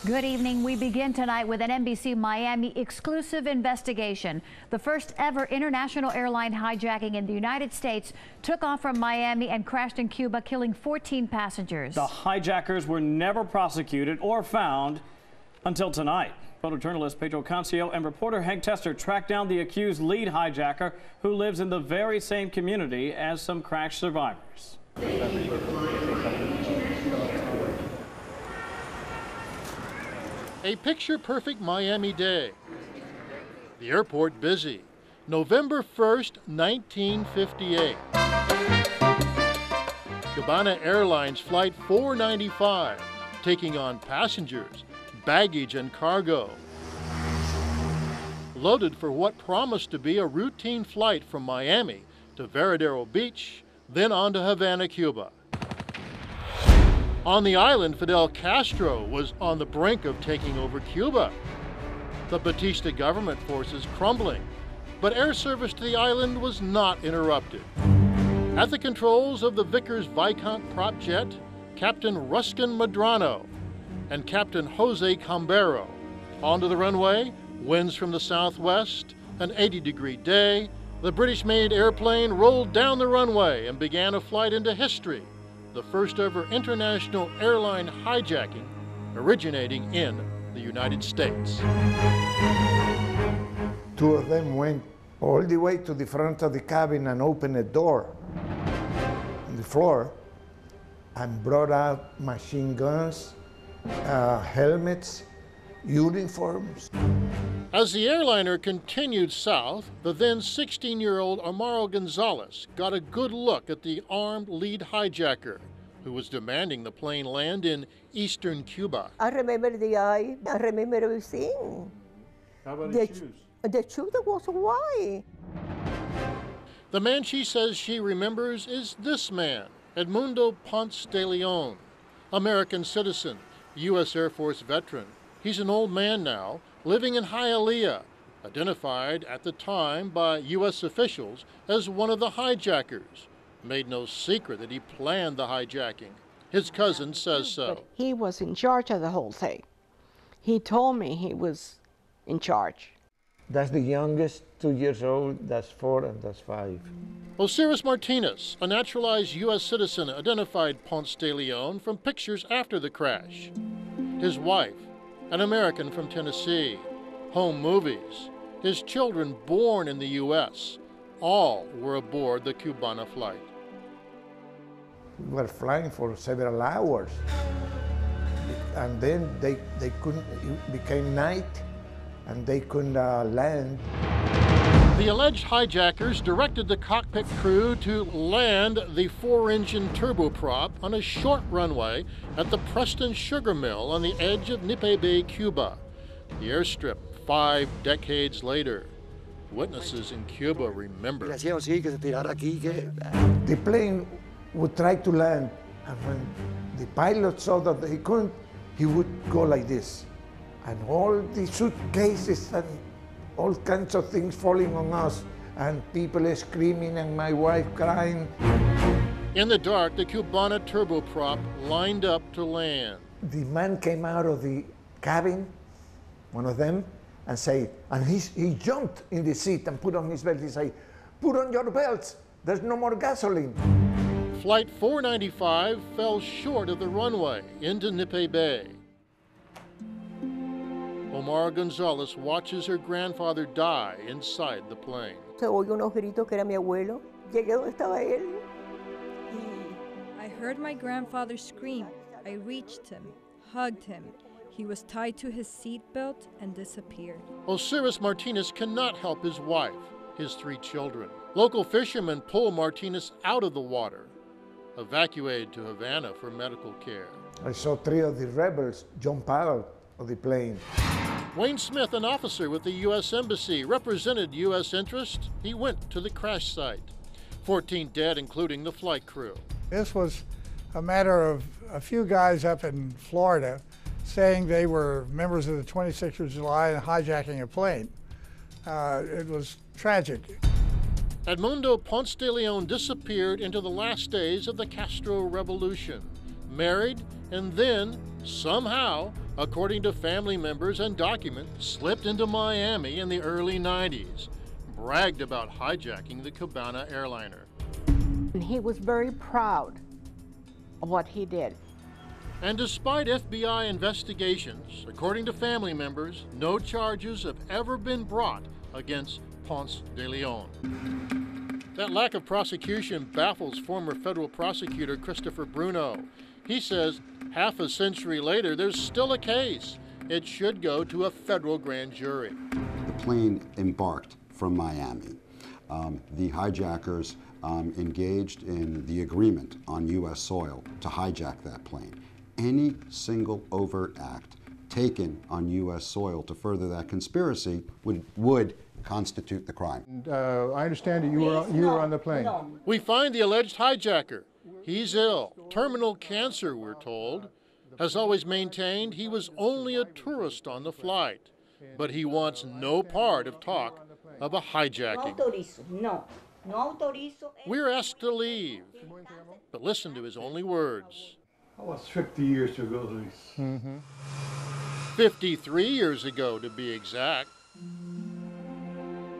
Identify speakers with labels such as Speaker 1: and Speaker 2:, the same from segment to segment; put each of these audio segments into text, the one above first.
Speaker 1: Good evening. We begin tonight with an NBC Miami exclusive investigation. The first ever international airline hijacking in the United States took off from Miami and crashed in Cuba, killing 14 passengers.
Speaker 2: The hijackers were never prosecuted or found until tonight. Photojournalist Pedro Cancio and reporter Hank Tester tracked down the accused lead hijacker, who lives in the very same community as some crash survivors.
Speaker 3: A picture-perfect Miami day. The airport busy. November 1st, 1958. Cubana Airlines Flight 495, taking on passengers, baggage, and cargo. Loaded for what promised to be a routine flight from Miami to Veradero Beach, then on to Havana, Cuba. On the island, Fidel Castro was on the brink of taking over Cuba. The Batista government forces crumbling, but air service to the island was not interrupted. At the controls of the Vickers Viscount prop jet, Captain Ruskin Medrano and Captain Jose Cambero. Onto the runway, winds from the southwest, an 80-degree day, the British-made airplane rolled down the runway and began a flight into history. The first ever international airline hijacking originating in the United States.
Speaker 4: Two of them went all the way to the front of the cabin and opened a door on the floor and brought out machine guns, helmets, uniforms.
Speaker 3: As the airliner continued south, the then 16-year-old Amaro Gonzalez got a good look at the armed lead hijacker, who was demanding the plane land in eastern Cuba.
Speaker 5: I remember the eye. I remember everything.
Speaker 3: How about his shoes?
Speaker 5: The shoes that was white.
Speaker 3: The man she says she remembers is this man, Edmundo Ponce de Leon, American citizen, U.S. Air Force veteran. He's an old man now, living in Hialeah, identified at the time by U.S. officials as one of the hijackers. Made no secret that he planned the hijacking. His cousin says so.
Speaker 6: But he was in charge of the whole thing. He told me he was in charge.
Speaker 4: That's the youngest, 2 years old, that's 4, and that's 5.
Speaker 3: Osiris Martinez, a naturalized U.S. citizen, identified Ponce de Leon from pictures after the crash. His wife, an American from Tennessee, home movies, his children born in the U.S., all were aboard the Cubana flight.
Speaker 4: We were flying for several hours, and then they couldn't, it became night, and they couldn't land.
Speaker 3: The alleged hijackers directed the cockpit crew to land the 4-engine turboprop on a short runway at the Preston Sugar Mill on the edge of Nipe Bay, Cuba. The airstrip 5 decades later. Witnesses in Cuba remember.
Speaker 4: The plane would try to land, and when the pilot saw that he couldn't, he would go like this. And all the suitcases and all kinds of things falling on us, and people screaming and my wife crying.
Speaker 3: In the dark, the Cubana turboprop lined up to land.
Speaker 4: The man came out of the cabin, one of them, and he jumped in the seat and put on his belt. He said, "Put on your belts, there's no more gasoline."
Speaker 3: Flight 495 fell short of the runway into Nipe Bay. Omar Gonzalez watches her grandfather die inside the plane.
Speaker 5: Se oyó unos gritos que era mi abuelo. Llegué donde estaba él.
Speaker 7: I heard my grandfather scream. I reached him, hugged him. He was tied to his seatbelt and disappeared.
Speaker 3: Osiris Martinez cannot help his wife, his 3 children. Local fishermen pull Martinez out of the water, evacuated to Havana for medical care.
Speaker 4: I saw 3 of the rebels jump out of the plane.
Speaker 3: Wayne Smith, an officer with the U.S. Embassy, represented U.S. interest. He went to the crash site. 14 dead, including the flight crew.
Speaker 8: This was a matter of a few guys up in Florida saying they were members of the 26th of July and hijacking a plane. It was tragic.
Speaker 3: Edmundo Ponce de Leon disappeared into the last days of the Castro Revolution, married, and then, somehow, according to family members and documents, slipped into Miami in the early 90s, bragged about hijacking the Cubana airliner.
Speaker 6: And he was very proud of what he did.
Speaker 3: And despite FBI investigations, according to family members, no charges have ever been brought against Ponce de Leon. That lack of prosecution baffles former federal prosecutor Christopher Bruno. He says half a century later, there's still a case. It should go to a federal grand jury.
Speaker 9: The plane embarked from Miami. The hijackers engaged in the agreement on U.S. soil to hijack that plane. Any single overt act taken on U.S. soil to further that conspiracy would constitute the crime.
Speaker 10: I understand that you were on the plane.
Speaker 3: We find the alleged hijacker. He's ill, terminal cancer, we're told. Has always maintained he was only a tourist on the flight, but he wants no part of talk of a hijacking. We're asked to leave, but listen to his only words.
Speaker 10: That was 50 years ago, Luis.
Speaker 3: 53 years ago, to be exact.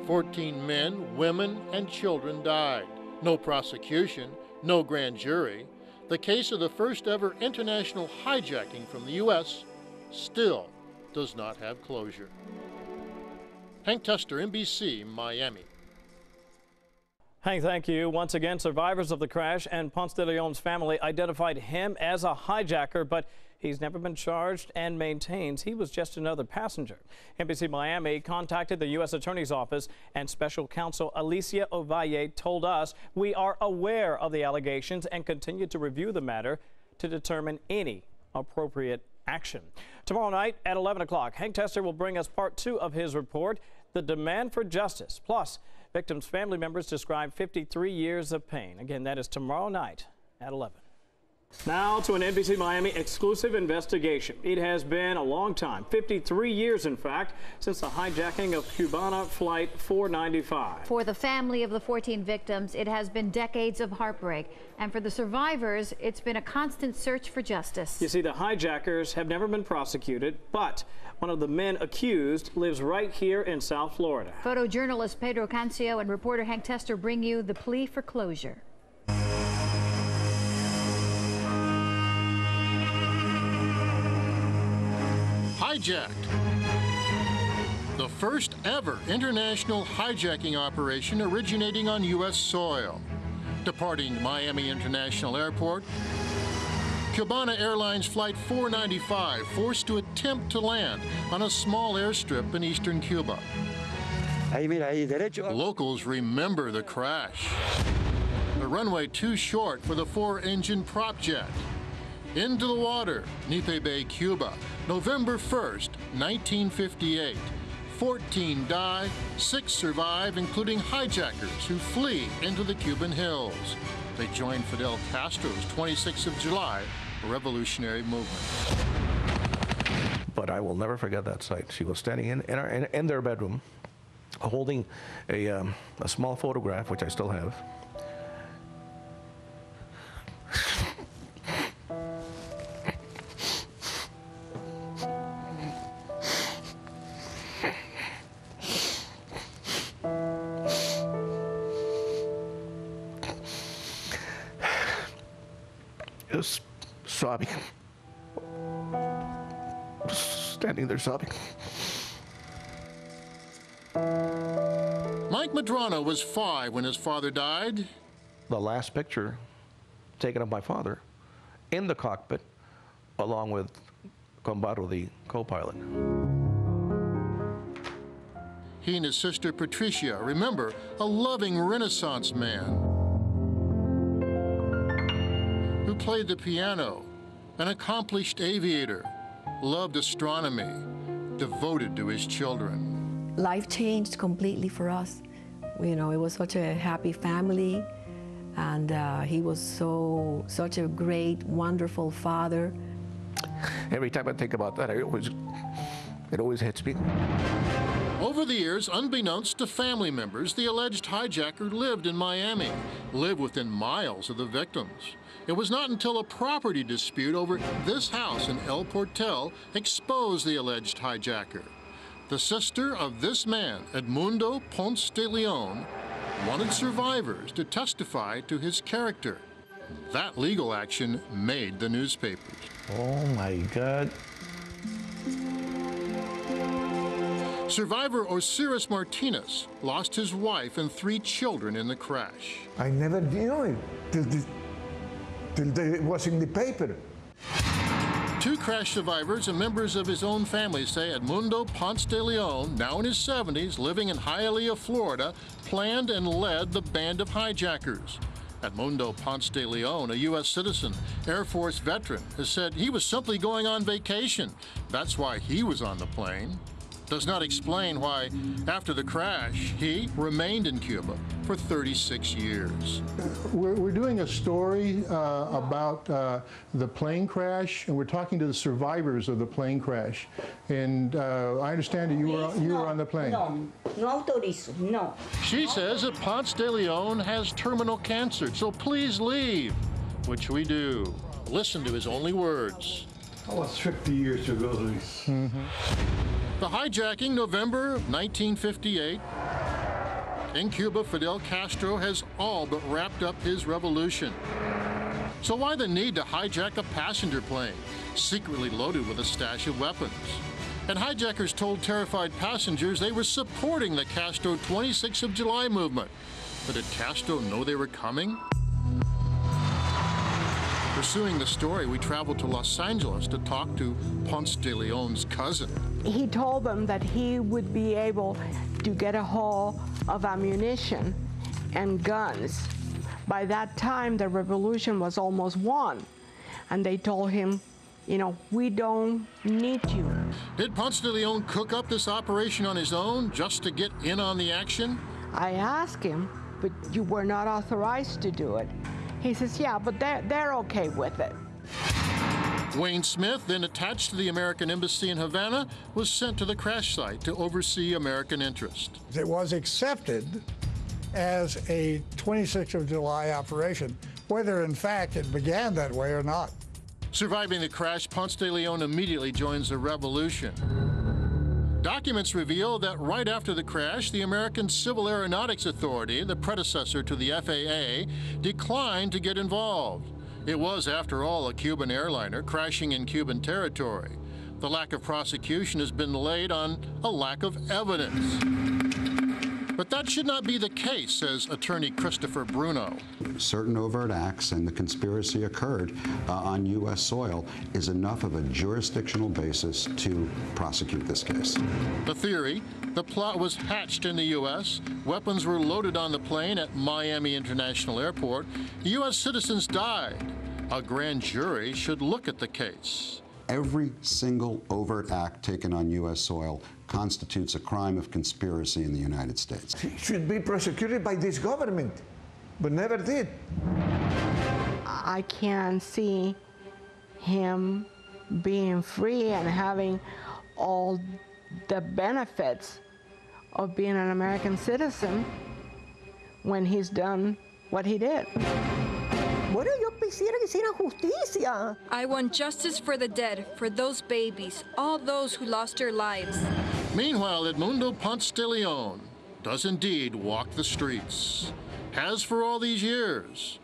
Speaker 3: 14 men, women, and children died. No prosecution, no grand jury. The case of the first ever international hijacking from the U.S. still does not have closure. Hank Tester, NBC, Miami.
Speaker 2: Hank, thank you. Once again, survivors of the crash and Ponce de Leon's family identified him as a hijacker, but he's never been charged and maintains he was just another passenger. NBC Miami contacted the U.S. Attorney's Office, and Special Counsel Alicia Ovalle told us, "We are aware of the allegations and continue to review the matter to determine any appropriate action." Tomorrow night at 11 o'clock, Hank Tester will bring us part 2 of his report, The Demand for Justice. Plus, victims' family members describe 53 years of pain. Again, that is tomorrow night at 11. Now to an NBC Miami exclusive investigation. It has been a long time, 53 years in fact, since the hijacking of Cubana Flight 495.
Speaker 1: For the family of the 14 victims, it has been decades of heartbreak. And for the survivors, it's been a constant search for justice.
Speaker 2: You see, the hijackers have never been prosecuted, but one of the men accused lives right here in South Florida.
Speaker 1: Photojournalist Pedro Cancio and reporter Hank Tester bring you the plea for closure.
Speaker 3: Hijacked. The first ever international hijacking operation originating on U.S. soil. Departing Miami International Airport, Cubana Airlines Flight 495 forced to attempt to land on a small airstrip in eastern Cuba. Locals remember the crash. The runway too short for the 4-engine prop jet. Into the water, Nipe Bay, Cuba, November 1st, 1958. 14 die, 6 survive, including hijackers who flee into the Cuban hills. They joined Fidel Castro's 26th of July revolutionary movement.
Speaker 11: But I will never forget that sight. She was standing in their bedroom, holding a small photograph, which I still have. Just sobbing, just standing there sobbing.
Speaker 3: Mike Madrano was 5 when his father died.
Speaker 11: The last picture taken of my father in the cockpit, along with Combato, the co-pilot.
Speaker 3: He and his sister Patricia remember a loving Renaissance man who played the piano, an accomplished aviator, loved astronomy, devoted to his children.
Speaker 12: Life changed completely for us. You know, it was such a happy family, and he was such a great, wonderful father.
Speaker 11: Every time I think about that, it always hits me.
Speaker 3: Over the years, unbeknownst to family members, the alleged hijacker lived in Miami, lived within miles of the victims. It was not until a property dispute over this house in El Portel exposed the alleged hijacker. The sister of this man, Edmundo Ponce de Leon, wanted survivors to testify to his character. That legal action made the newspapers.
Speaker 11: Oh my God.
Speaker 3: Survivor Osiris Martinez lost his wife and 3 children in the crash.
Speaker 4: I never knew it till it was in the paper.
Speaker 3: 2 crash survivors and members of his own family say Edmundo Ponce de Leon, now in his 70s, living in Hialeah, Florida, planned and led the band of hijackers. Edmundo Ponce de Leon, a U.S. citizen, Air Force veteran, has said he was simply going on vacation. That's why he was on the plane. Does not explain why, after the crash, he remained in Cuba for 36 years.
Speaker 10: We're doing a story about the plane crash, and we're talking to the survivors of the plane crash. And I understand that you were on the plane.
Speaker 5: No autorizo, no.
Speaker 3: She says that Ponce de Leon has terminal cancer, so please leave, which we do. Listen to his only words.
Speaker 10: That was 50 years ago, Luis.
Speaker 3: The hijacking, November of 1958. In Cuba, Fidel Castro has all but wrapped up his revolution. So why the need to hijack a passenger plane, secretly loaded with a stash of weapons? And hijackers told terrified passengers they were supporting the Castro 26th of July movement. But did Castro know they were coming? Pursuing the story, we traveled to Los Angeles to talk to Ponce de Leon's cousin.
Speaker 6: He told them that he would be able to get a haul of ammunition and guns. By that time, the revolution was almost won. And they told him, you know, we don't need you.
Speaker 3: Did Ponce de Leon cook up this operation on his own just to get in on the action?
Speaker 6: I asked him, but you were not authorized to do it. He says, yeah, but they're okay with it.
Speaker 3: Wayne Smith, then attached to the American Embassy in Havana, was sent to the crash site to oversee American interest.
Speaker 8: It was accepted as a 26th of July operation, whether in fact it began that way or not.
Speaker 3: Surviving the crash, Ponce de Leon immediately joins the revolution. Documents reveal that right after the crash, the American Civil Aeronautics Authority, the predecessor to the FAA, declined to get involved. It was, after all, a Cuban airliner crashing in Cuban territory. The lack of prosecution has been laid on a lack of evidence. But that should not be the case, says attorney Christopher Bruno.
Speaker 9: Certain overt acts and the conspiracy occurred on U.S. soil is enough of a jurisdictional basis to prosecute this case.
Speaker 3: The theory, the plot was hatched in the U.S., weapons were loaded on the plane at Miami International Airport, U.S. citizens died. A grand jury should look at the case.
Speaker 9: Every single overt act taken on U.S. soil constitutes a crime of conspiracy in the United States.
Speaker 4: He should be prosecuted by this government, but never did.
Speaker 6: I can see him being free and having all the benefits of being an American citizen when he's done what he did.
Speaker 5: Bueno, yo quisiera que hicieran justicia.
Speaker 7: I want justice for the dead, for those babies, all those who lost their lives.
Speaker 3: Meanwhile, Edmundo Ponce de Leon does indeed walk the streets. Has for all these years.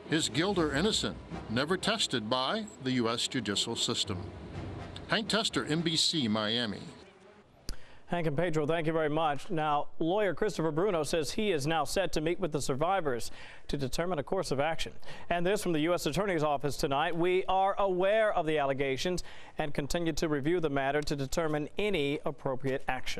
Speaker 3: His guilt or innocent, never tested by the U.S. judicial system. Hank Tester, NBC, Miami.
Speaker 2: Hank and Pedro, thank you very much. Now, lawyer Christopher Bruno says he is now set to meet with the survivors to determine a course of action. And this from the U.S. Attorney's Office tonight. We are aware of the allegations and continue to review the matter to determine any appropriate action.